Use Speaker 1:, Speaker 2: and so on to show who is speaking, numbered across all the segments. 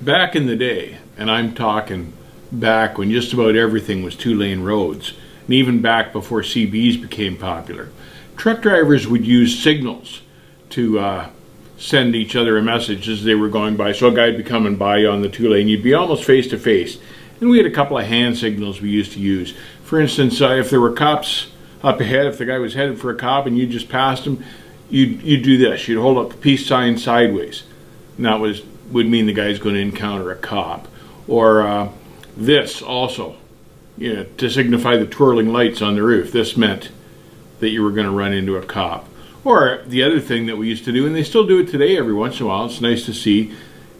Speaker 1: Back in the day, and I'm talking back when just about everything was two-lane roads, and even back before CBs became popular, truck drivers would use signals to send each other a message as they were going by. So a guy would be coming by you on the two-lane, you'd be almost face-to-face. And we had a couple of hand signals we used to use. For instance, if there were cops up ahead, if the guy was headed for a cop and you just passed him, you'd do this. You'd hold up the peace sign sideways. And that would mean the guy's going to encounter a cop. Or this also, to signify the twirling lights on the roof. This meant that you were going to run into a cop. Or the other thing that we used to do, and they still do it today every once in a while, it's nice to see,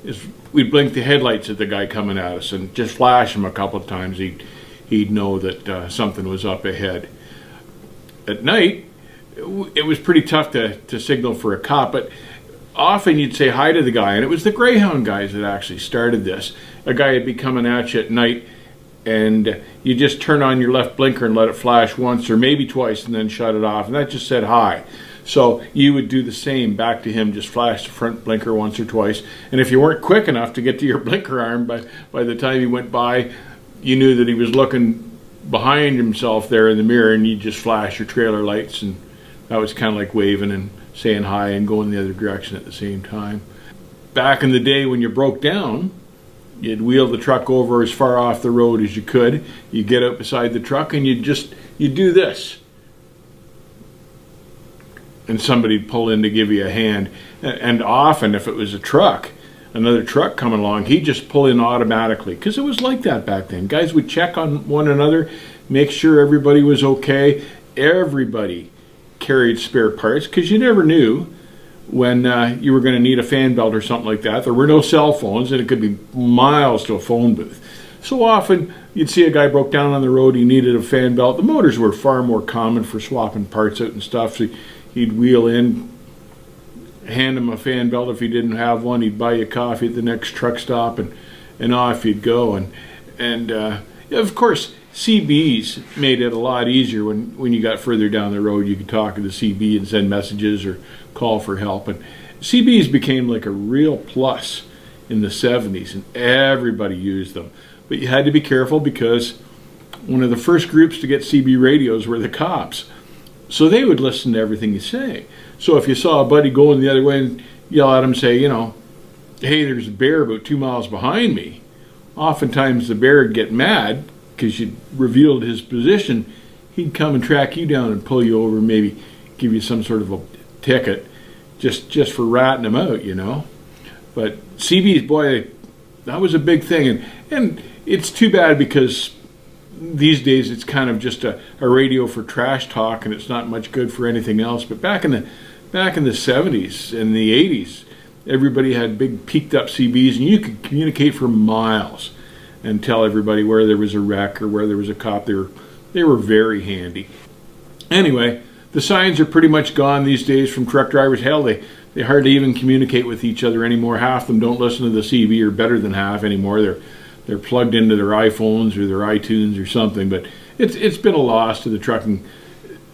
Speaker 1: is we'd blink the headlights at the guy coming at us and just flash him a couple of times. He'd know that something was up ahead. At night, it was pretty tough to signal for a cop, but often you'd say hi to the guy, and it was the Greyhound guys that actually started this. A guy would be coming at you at night, and you just turn on your left blinker and let it flash once or maybe twice and then shut it off, and that just said hi. So you would do the same back to him, just flash the front blinker once or twice. And if you weren't quick enough to get to your blinker arm, by the time he went by, you knew that he was looking behind himself there in the mirror, and you just flash your trailer lights, and that was kind of like waving and saying hi and going the other direction at the same time. Back in the day when you broke down, you'd wheel the truck over as far off the road as you could. You get out beside the truck and you do this. And somebody'd pull in to give you a hand. And often, if it was a truck, another truck coming along, he'd just pull in automatically. Because it was like that back then. Guys would check on one another, make sure everybody was okay. Everybody carried spare parts because you never knew when you were going to need a fan belt or something like that. There were no cell phones, and it could be miles to a phone booth. So often, you'd see a guy broke down on the road, he needed a fan belt. The motors were far more common for swapping parts out and stuff. So he'd wheel in, hand him a fan belt if he didn't have one. He'd buy you coffee at the next truck stop, and off you'd go. And of course, CBs made it a lot easier when you got further down the road. You could talk to the CB and send messages or call for help. And CBs became like a real plus in the 70s, and everybody used them. But you had to be careful because one of the first groups to get CB radios were the cops. So they would listen to everything you say. So if you saw a buddy going the other way and yell at him, say, hey, there's a bear about 2 miles behind me, oftentimes the bear would get mad because you'd revealed his position. He'd come and track you down and pull you over, maybe give you some sort of a ticket just for ratting him out, But CBs, boy, that was a big thing. And it's too bad because these days it's kind of just a radio for trash talk, and it's not much good for anything else. But back in the 70s and the 80s, everybody had big peaked up CBs, and you could communicate for miles and tell everybody where there was a wreck or where there was a cop. They were very handy. Anyway, the signs are pretty much gone these days from truck drivers. Hell, they hardly even communicate with each other anymore. Half of them don't listen to the CB, or better than half anymore. They're plugged into their iPhones or their iTunes or something. But it's been a loss to the trucking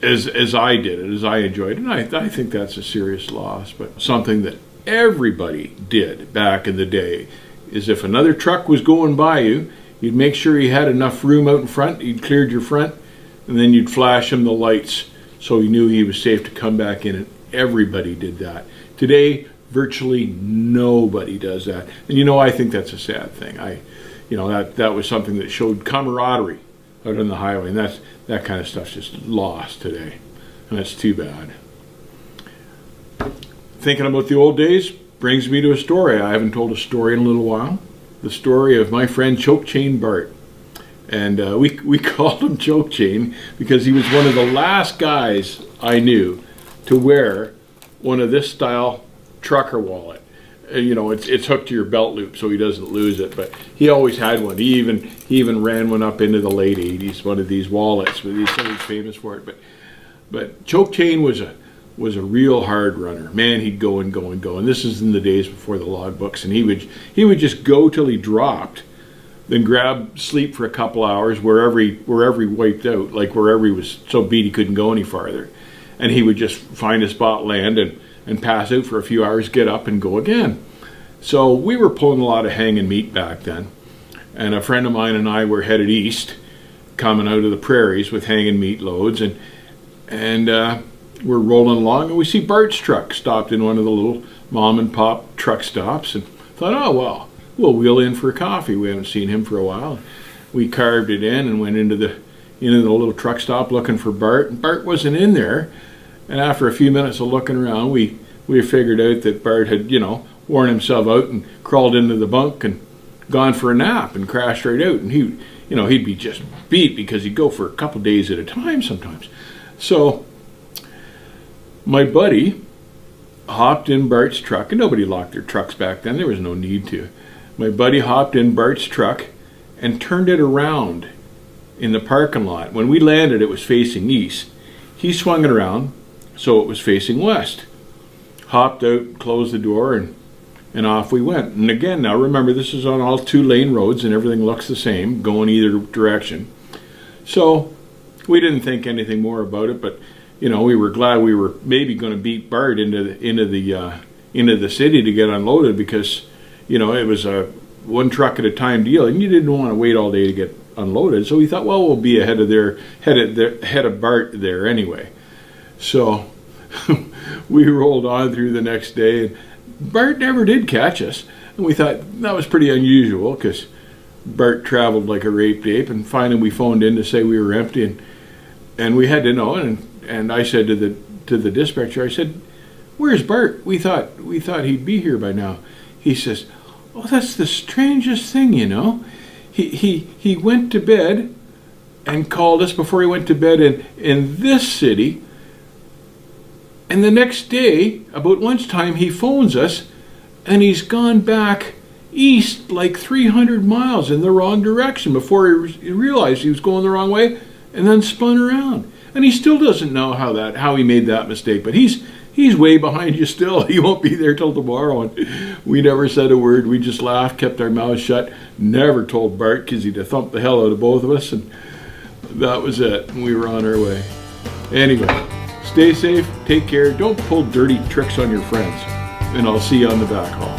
Speaker 1: as I did it, as I enjoyed it. And I think that's a serious loss. But something that everybody did back in the day is if another truck was going by you, you'd make sure you had enough room out in front, you'd cleared your front, and then you'd flash him the lights so he knew he was safe to come back in. And everybody did that. Today, virtually nobody does that. And I think that's a sad thing. That was something that showed camaraderie out on the highway, and that kind of stuff's just lost today, and that's too bad. Thinking about the old days brings me to a story. I haven't told a story in a little while. The story of my friend Choke Chain Bart. And we called him Choke Chain because he was one of the last guys I knew to wear one of this style trucker wallet. It's hooked to your belt loop so he doesn't lose it, but he always had one. He even ran one up into the late 80s, one of these wallets, but he's famous for it. But Choke Chain was a real hard runner. Man, he'd go and go and go. And this is in the days before the logbooks, and he would just go till he dropped, then grab sleep for a couple hours wherever he wiped out, like wherever he was so beat he couldn't go any farther. And he would just find a spot, land, and pass out for a few hours, get up and go again. So we were pulling a lot of hanging meat back then. And a friend of mine and I were headed east, coming out of the prairies with hanging meat loads. And we're rolling along, and we see Bart's truck stopped in one of the little mom and pop truck stops, and thought, oh, well, we'll wheel in for a coffee. We haven't seen him for a while. We carved it in and went into the little truck stop looking for Bart. And Bart wasn't in there. And after a few minutes of looking around, we figured out that Bart had, worn himself out and crawled into the bunk and gone for a nap and crashed right out. And he'd be just beat because he'd go for a couple days at a time sometimes. So my buddy hopped in Bart's truck, and nobody locked their trucks back then. There was no need to. My buddy hopped in Bart's truck and turned it around in the parking lot. When we landed, it was facing east. He swung it around so it was facing west. Hopped out, closed the door, and off we went. And again, now remember, this is on all 2-lane roads and everything looks the same, going either direction. So we didn't think anything more about it, but we were glad we were maybe going to beat Bart into the city to get unloaded, because it was a one truck at a time deal, and you didn't want to wait all day to get unloaded. So we thought, well, we'll be ahead of Bart there anyway. So we rolled on through the next day, and Bart never did catch us, and we thought that was pretty unusual because Bart traveled like a raped ape. And finally we phoned in to say we were empty, and we had to know. And I said to the dispatcher, I said, "Where's Bart? We thought he'd be here by now." He says, "Oh, that's the strangest thing, He went to bed and called us before he went to bed in this city. And the next day, about lunchtime, he phones us, and he's gone back east like 300 miles in the wrong direction before he realized he was going the wrong way, and then spun around. And he still doesn't know how he made that mistake, but he's way behind you still. He won't be there till tomorrow." And we never said a word. We just laughed, kept our mouths shut, never told Bart because he'd have thumped the hell out of both of us, and that was it. We were on our way. Anyway, stay safe, take care, don't pull dirty tricks on your friends, and I'll see you on the back haul.